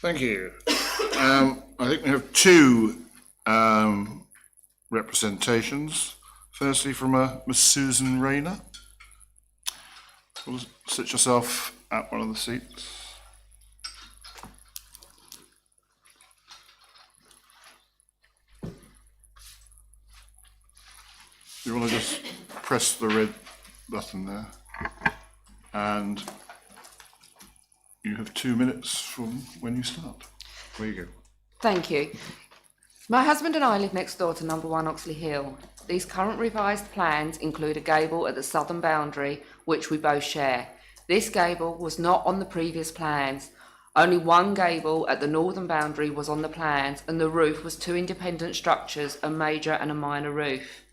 Thank you. I think we have 2 representations. Firstly, from Miss Susan Rayner. Sit yourself at one of the seats. You want to just press the red button there, and you have 2 minutes from when you start. There you go. Thank you. My husband and I live next door to number 1 Oxley Hill. These current revised plans include a gable at the southern boundary, which we both share. This gable was not on the previous plans. Only one gable at the northern boundary was on the plans, and the roof was 2 independent structures, a major and a minor roof.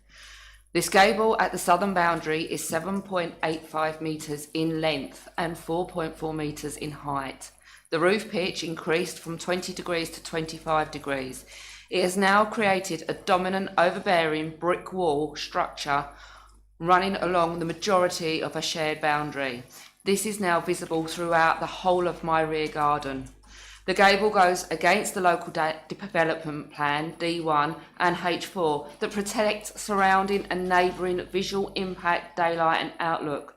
This gable at the southern boundary is 7.85 metres in length and 4.4 metres in height. The roof pitch increased from 20 degrees to 25 degrees. It has now created a dominant overbearing brick wall structure running along the majority of a shared boundary. This is now visible throughout the whole of my rear garden. The gable goes against the local development plan D1 and H4 that protects surrounding and neighbouring visual impact, daylight and outlook.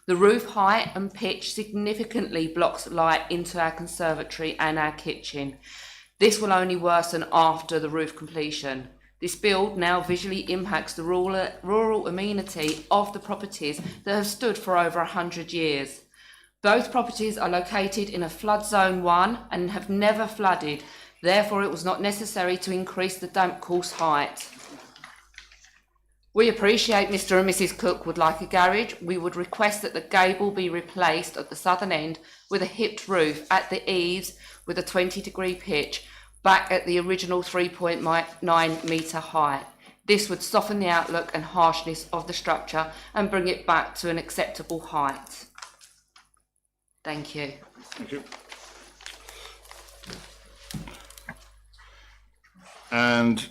The roof height and pitch significantly blocks light into our conservatory and our kitchen. This will only worsen after the roof completion. This build now visually impacts the rural amenity of the properties that have stood for over 100 years. Both properties are located in a flood zone 1 and have never flooded. Therefore, it was not necessary to increase the damp course height. We appreciate Mr. and Mrs. Cook would like a garage. We would request that the gable be replaced at the southern end with a hipped roof at the eaves with a 20-degree pitch back at the original 3.9 metre height. This would soften the outlook and harshness of the structure and bring it back to an acceptable height. Thank you. Thank you. And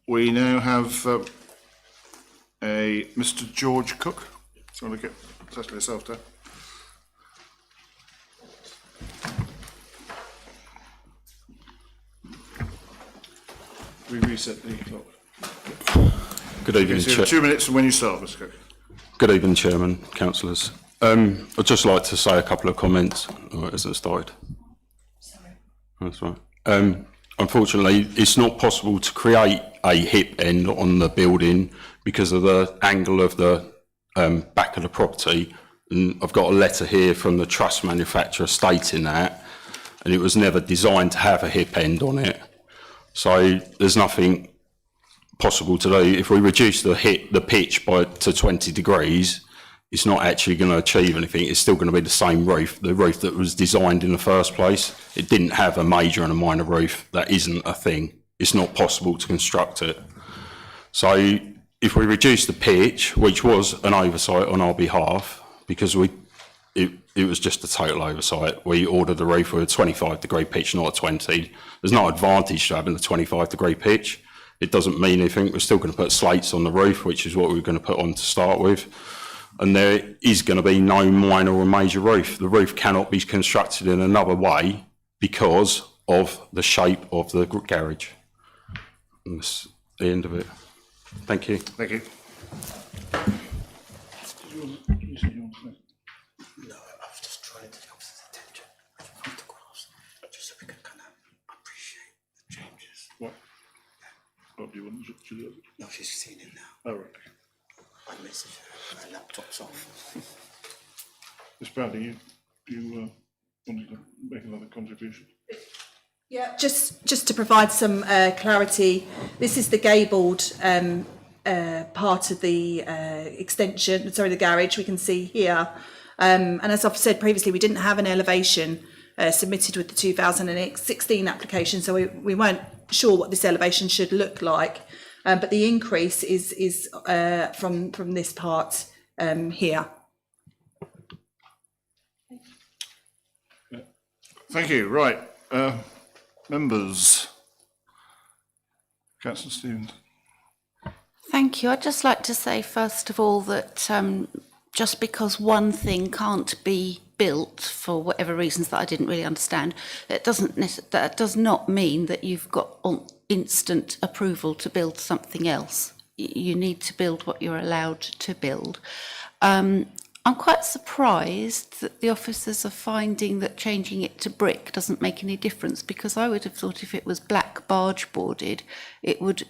we now have a Mr. George Cook. So you want to get settle yourself down. We reset the clock. Good evening, Okay, so you have 2 minutes from when you start, Mr. Cook. Good evening, Chairman, councillors. I'd just like to say a couple of comments. Oh, it hasn't started. Sorry. That's right. Unfortunately, it's not possible to create a hip end on the building because of the angle of the back of the property. And I've got a letter here from the truss manufacturer stating that, and it was never designed to have a hip end on it. So there's nothing possible to do. If we reduce the pitch to 20 degrees, it's not actually going to achieve anything. It's still going to be the same roof, the roof that was designed in the first place. It didn't have a major and a minor roof. That isn't a thing. It's not possible to construct it. So if we reduce the pitch, which was an oversight on our behalf, because it was just a total oversight. We ordered the roof with a 25-degree pitch, not a 20. There's no advantage to having the 25-degree pitch. It doesn't mean anything. We're still going to put slates on the roof, which is what we were going to put on to start with. And there is going to be no minor or major roof. The roof cannot be constructed in another way because of the shape of the garage. And that's the end of it. Thank you. Thank you. No, I was just trying to get the officer's attention with photographs, just so we can kind of appreciate the changes. What do you want to do? No, she's seen it now. Oh, right. I messaged her, her laptop's off. Ms Bradley, you wanted to make another contribution? Yeah, just to provide some clarity, this is the gabled part of the extension, sorry, the garage we can see here. And as I've said previously, we didn't have an elevation submitted with the 2016 application, so we weren't sure what this elevation should look like. But the increase is from this part here. Thank you. Right. Members. Councillor Stevens. Thank you. I'd just like to say, first of all, that just because one thing can't be built for whatever reasons that I didn't really understand, that does not mean that you've got instant approval to build something else. You need to build what you're allowed to build. I'm quite surprised that the officers are finding that changing it to brick doesn't make any difference, because I would have thought if it was black barge boarded, it would,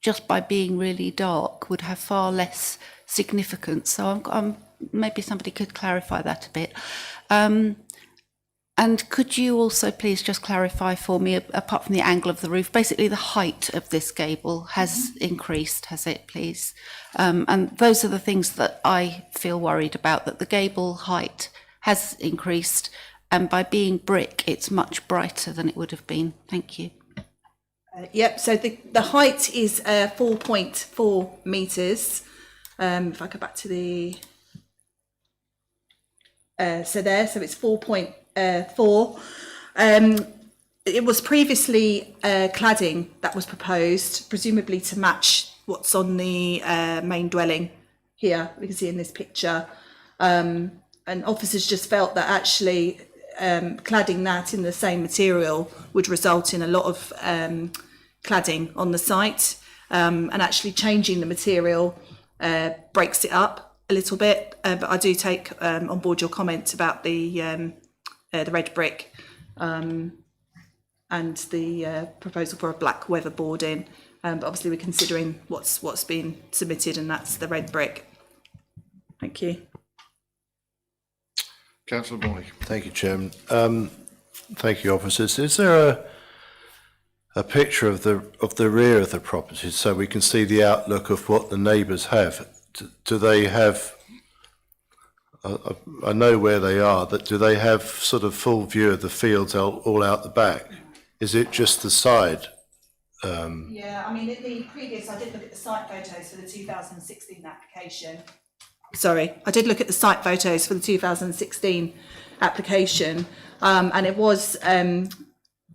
just by being really dark, would have far less significance. So I'm maybe somebody could clarify that a bit. And could you also please just clarify for me, apart from the angle of the roof, basically the height of this gable has increased, has it, please? And those are the things that I feel worried about, that the gable height has increased, and by being brick, it's much brighter than it would have been. Thank you. Yep, so the height is 4.4 metres. If I go back to the... so it's 4.4. It was previously cladding that was proposed, presumably to match what's on the main dwelling here, we can see in this picture. And officers just felt that actually cladding that in the same material would result in a lot of cladding on the site, and actually changing the material breaks it up a little bit. But I do take on board your comment about the red brick and the proposal for a black weatherboarding. But obviously we're considering what's been submitted, and that's the red brick. Thank you. Councillor Morley. Thank you, Chairman. Thank you, officers. Is there a picture of the rear of the property so we can see the outlook of what the neighbours have? Do they have? I know where they are, but do they have sort of full view of the fields all out the back? Is it just the side? Yeah, I mean, in the previous, I did look at the site photos for the 2016 application. Sorry, I did look at the site photos for the 2016 application, and it was,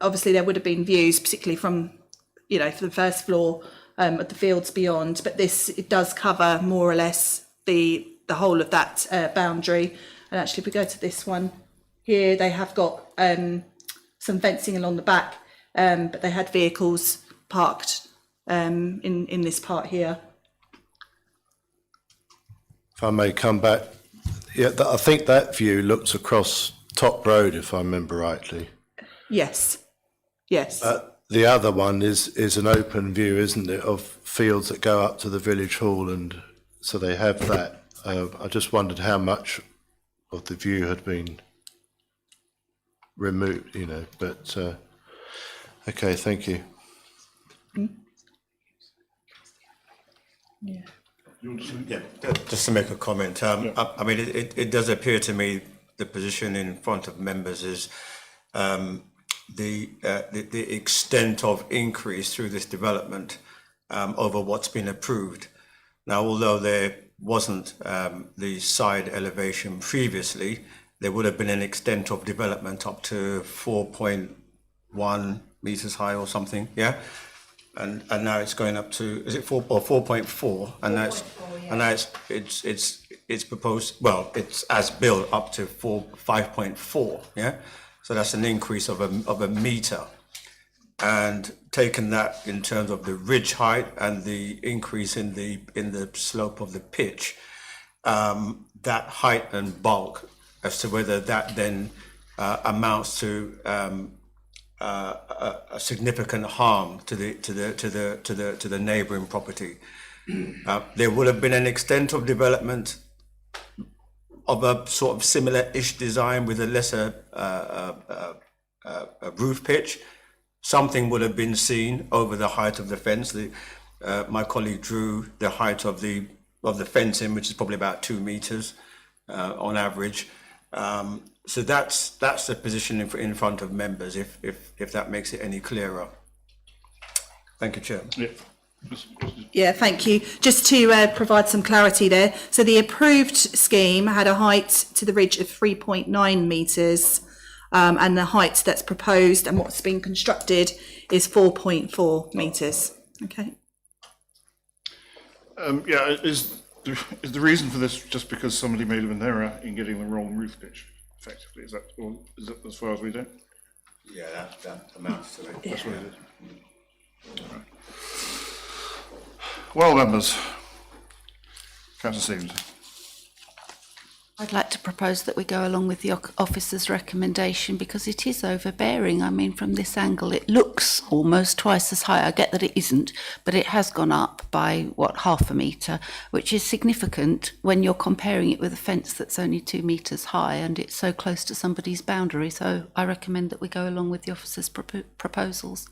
obviously there would have been views, particularly from, for the first floor of the fields beyond, but it does cover more or less the whole of that boundary. And actually, if we go to this one here, they have got some fencing along the back, but they had vehicles parked in this part here. If I may come back, yeah, I think that view looks across Top Road, if I remember rightly. Yes. The other one is an open view, isn't it, of fields that go up to the village hall, and so they have that. I just wondered how much of the view had been removed, but okay, thank you. Yeah, just to make a comment. I mean, it does appear to me the position in front of members is the extent of increase through this development over what's been approved. Now, although there wasn't the side elevation previously, there would have been an extent of development up to 4.1 meters high or something, yeah? And now it's going up to, is it 4.4? And now it's proposed, well, it's as built up to 5.4, yeah? So that's an increase of a meter. And taking that in terms of the ridge height and the increase in the slope of the pitch, that height and bulk, as to whether that then amounts to a significant harm to the neighbouring property. There would have been an extent of development of a sort of similar-ish design with a lesser roof pitch, something would have been seen over the height of the fence. My colleague drew the height of the fencing, which is probably about 2 meters on average. So that's the position in front of members, if that makes it any clearer. Thank you, Chair. Yeah. Yeah, thank you. Just to provide some clarity there. So the approved scheme had a height to the ridge of 3.9 metres, and the height that's proposed and what's been constructed is 4.4 metres. Okay. Yeah, is the reason for this just because somebody made an error in getting the wrong roof pitch? Effectively, is that as far as we know? Yeah, that amounts to it. That's what it is. Right. Well, members, Councillor Stevens. I'd like to propose that we go along with the officer's recommendation because it is overbearing. I mean, from this angle, it looks almost twice as high. I get that it isn't, but it has gone up by, half a metre, which is significant when you're comparing it with a fence that's only 2 metres high and it's so close to somebody's boundary. So I recommend that we go along with the officer's proposals.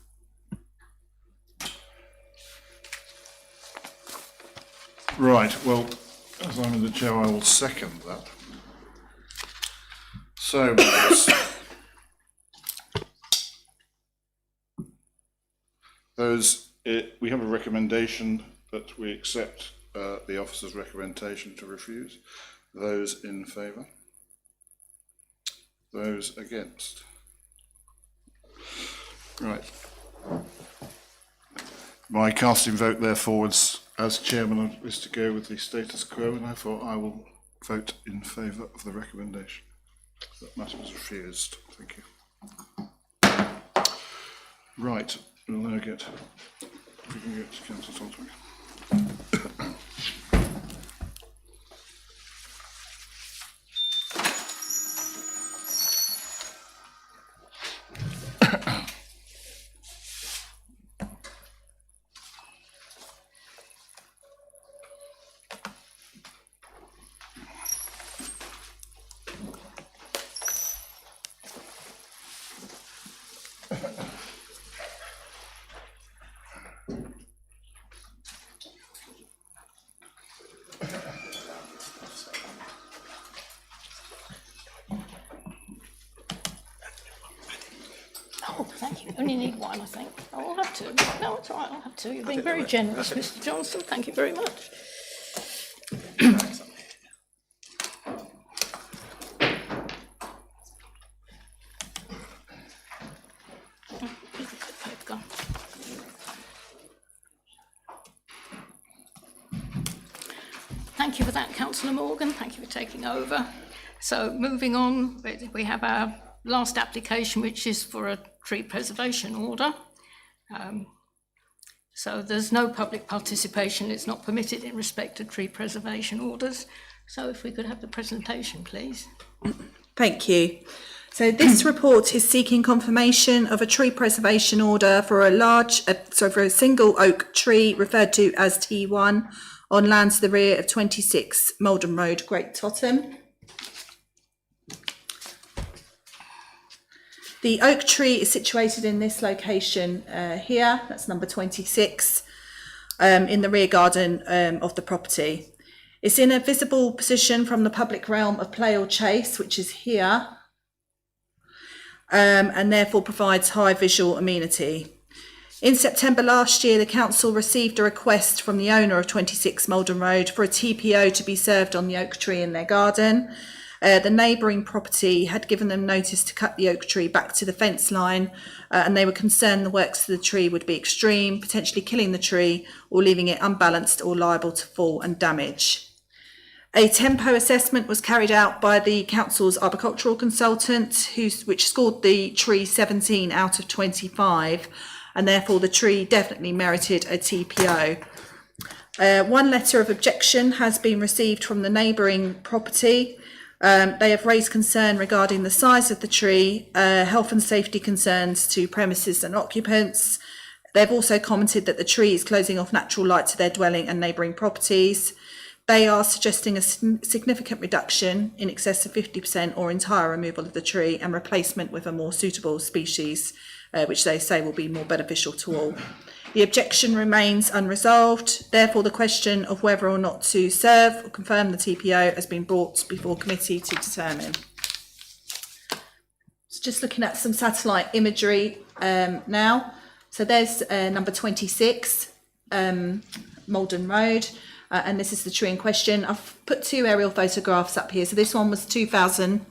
Right, well, as I'm in the chair, I will second that. So, we have a recommendation that we accept the officer's recommendation to refuse. Those in favour? Those against? Right. My casting vote, therefore, as chairman, is to go with the status quo, and therefore I will vote in favour of the recommendation. That matter was refused. Thank you. Right, we'll now get, if we can get to Councillor Totham. Oh, thank you. Only need one, I think. Oh, I'll have two. No, it's all right, I'll have two. You've been very generous, Mr. Johnson. Thank you very much. Thank you for that, Councillor Morgan. Thank you for taking over. So moving on, we have our last application, which is for a tree preservation order. So there's no public participation. It's not permitted in respect to tree preservation orders. So if we could have the presentation, please. Thank you. So this report is seeking confirmation of a tree preservation order for for a single oak tree referred to as T1 on land to the rear of 26 Maldon Road, Great Totham. The oak tree is situated in this location here, that's number 26, in the rear garden of the property. It's in a visible position from the public realm of Purleigh Chase, which is here, and therefore provides high visual amenity. In September last year, the council received a request from the owner of 26 Maldon Road for a TPO to be served on the oak tree in their garden. The neighbouring property had given them notice to cut the oak tree back to the fence line, and they were concerned the works to the tree would be extreme, potentially killing the tree or leaving it unbalanced or liable to fall and damage. A tempo assessment was carried out by the council's arboricultural consultant, which scored the tree 17 out of 25, and therefore the tree definitely merited a TPO. One letter of objection has been received from the neighbouring property. They have raised concern regarding the size of the tree, health and safety concerns to premises and occupants. They've also commented that the tree is closing off natural light to their dwelling and neighbouring properties. they are suggesting a significant reduction in excess of 50% or entire removal of the tree and replacement with a more suitable species, which they say will be more beneficial to all. The objection remains unresolved. Therefore, the question of whether or not to serve or confirm the TPO has been brought before committee to determine. So just looking at some satellite imagery now. So there's number 26, Maldon Road, and this is the tree in question. I've put 2 aerial photographs up here. So this one was 2000,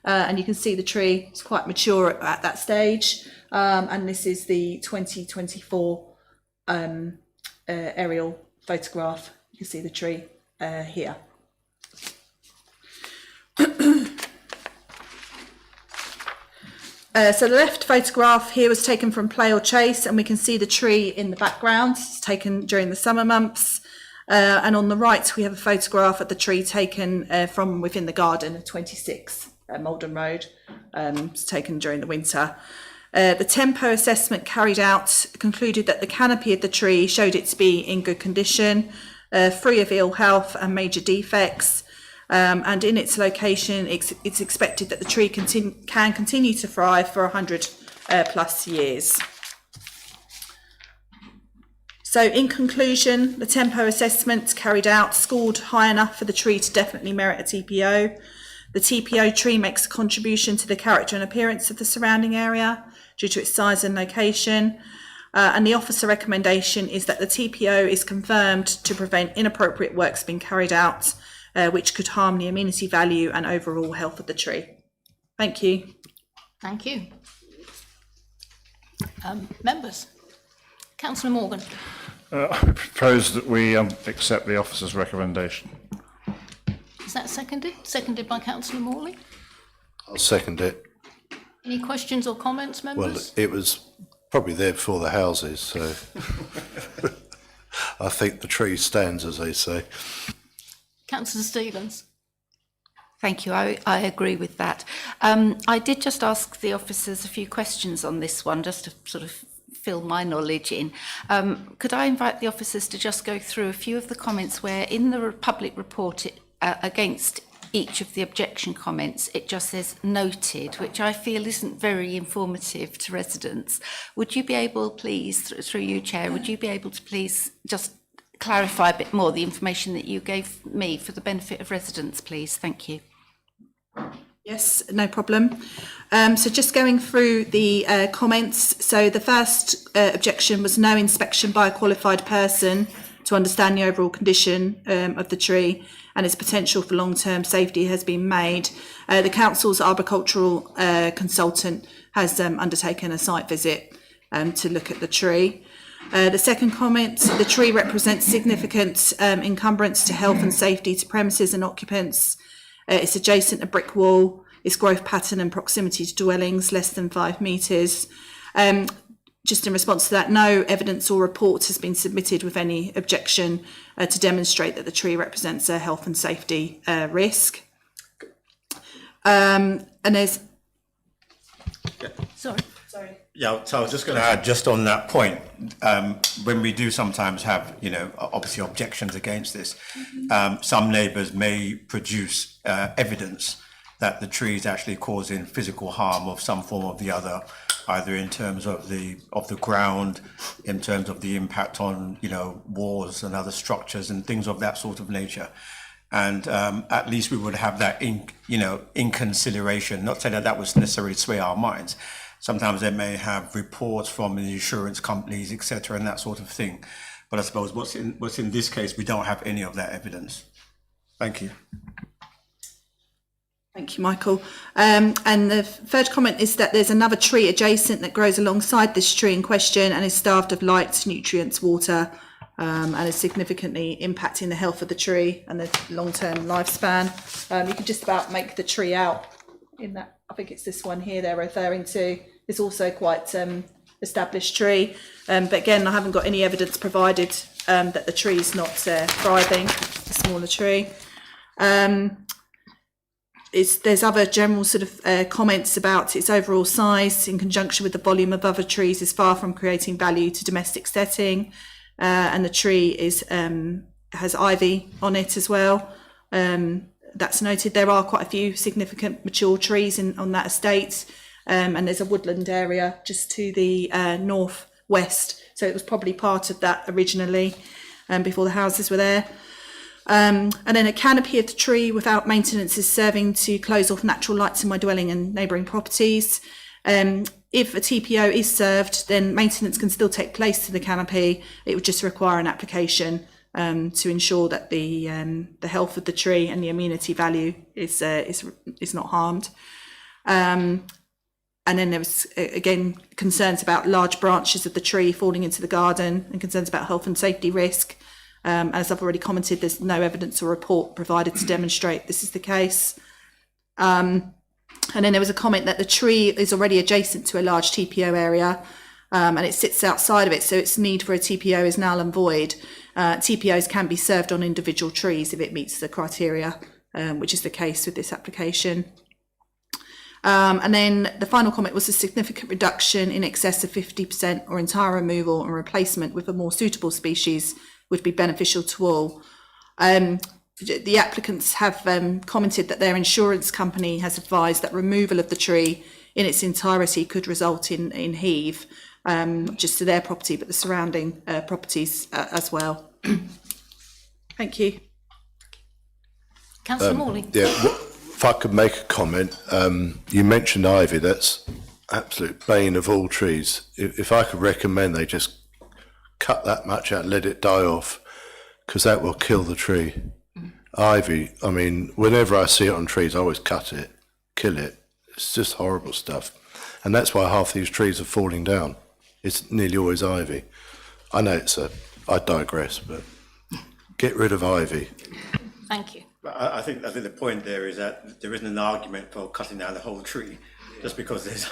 and you can see the tree is quite mature at that stage. And this is the 2024 aerial photograph. You can see the tree here. So the left photograph here was taken from Purleigh Chase, and we can see the tree in the background. It's taken during the summer months. And on the right, we have a photograph of the tree taken from within the garden of 26 Maldon Road. It's taken during the winter. The tempo assessment carried out concluded that the canopy of the tree showed it to be in good condition, free of ill health and major defects, and in its location, it's expected that the tree can continue to thrive for 100 plus years. So in conclusion, the tempo assessment carried out scored high enough for the tree to definitely merit a TPO. The TPO tree makes a contribution to the character and appearance of the surrounding area due to its size and location. And the officer recommendation is that the TPO is confirmed to prevent inappropriate works being carried out, which could harm the amenity value and overall health of the tree. Thank you. Thank you. Members. Councillor Morgan. I propose that we accept the officer's recommendation. Is that seconded? Seconded by Councillor Morley. I'll second it. Any questions or comments, members? Well, it was probably there before the houses, so I think the tree stands, as they say. Councillor Stevens. Thank you. I agree with that. I did just ask the officers a few questions on this one, just to sort of fill my knowledge in. Could I invite the officers to just go through a few of the comments where in the public report against each of the objection comments, it just says noted, which I feel isn't very informative to residents. Would you be able, please, through you, Chair, would you be able to please just clarify a bit more the information that you gave me for the benefit of residents, please? Thank you. Yes, no problem. So just going through the comments. So the first objection was no inspection by a qualified person to understand the overall condition of the tree and its potential for long-term safety has been made. The council's arboricultural consultant has undertaken a site visit to look at the tree. The second comment, the tree represents significant encumbrance to health and safety to premises and occupants. It's adjacent to brick wall, its growth pattern and proximity to dwellings less than 5 metres. Just in response to that, no evidence or report has been submitted with any objection to demonstrate that the tree represents a health and safety risk. And there's... Sorry. Yeah, so I was just going to add, just on that point, when we do sometimes have, obviously objections against this, some neighbours may produce evidence that the tree is actually causing physical harm of some form or the other, either in terms of the ground, in terms of the impact on, walls and other structures and things of that sort of nature. And at least we would have that in consideration, not saying that that would necessarily sway our minds. Sometimes they may have reports from the insurance companies, etc., and that sort of thing. But I suppose what's in this case, we don't have any of that evidence. Thank you. Thank you, Michael. And the third comment is that there's another tree adjacent that grows alongside this tree in question and is starved of light, nutrients, water, and is significantly impacting the health of the tree and the long-term lifespan. You can just about make the tree out in that. I think it's this one here they're referring to. It's also quite established tree. But again, I haven't got any evidence provided that the tree is not thriving, a smaller tree. There's other general sort of comments about its overall size in conjunction with the volume of other trees is far from creating value to domestic setting, and the tree is has ivy on it as well. That's noted. There are quite a few significant mature trees on that estate, and there's a woodland area just to the northwest. So it was probably part of that originally, before the houses were there. And then a canopy of the tree without maintenance is serving to close off natural light to my dwelling and neighbouring properties. If a TPO is served, then maintenance can still take place to the canopy. It would just require an application to ensure that the health of the tree and the amenity value is not harmed. And then there was, again, concerns about large branches of the tree falling into the garden and concerns about health and safety risk. As I've already commented, there's no evidence or report provided to demonstrate this is the case. And then there was a comment that the tree is already adjacent to a large TPO area, and it sits outside of it, so its need for a TPO is null and void. TPOs can be served on individual trees if it meets the criteria, which is the case with this application. And then the final comment was a significant reduction in excess of 50% or entire removal and replacement with a more suitable species would be beneficial to all. The applicants have commented that their insurance company has advised that removal of the tree in its entirety could result in heave, not just to their property but the surrounding properties as well. Thank you. Councillor Morley. Yeah, if I could make a comment, you mentioned ivy. That's absolute bane of all trees. If I could recommend, they just cut that much out, let it die off, because that will kill the tree. Ivy, I mean, whenever I see it on trees, I always cut it, kill it. It's just horrible stuff. And that's why half these trees are falling down. It's nearly always ivy. I know I digress, but get rid of ivy. Thank you. I think the point there is that there isn't an argument for cutting down the whole tree just because there's.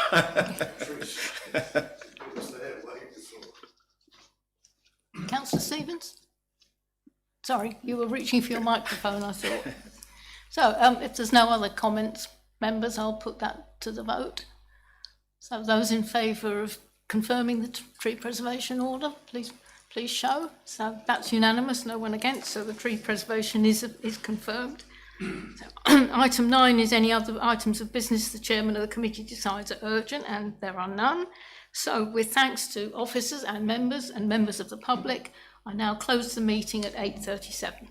Councillor Stevens? Sorry, you were reaching for your microphone, I thought. So if there's no other comments, members, I'll put that to the vote. So those in favour of confirming the tree preservation order, please show. So that's unanimous, no one against, so the tree preservation is confirmed. So, item 9 is any other items of business the chairman of the committee decides are urgent, and there are none. So with thanks to officers and members of the public, I now close the meeting at 8:37.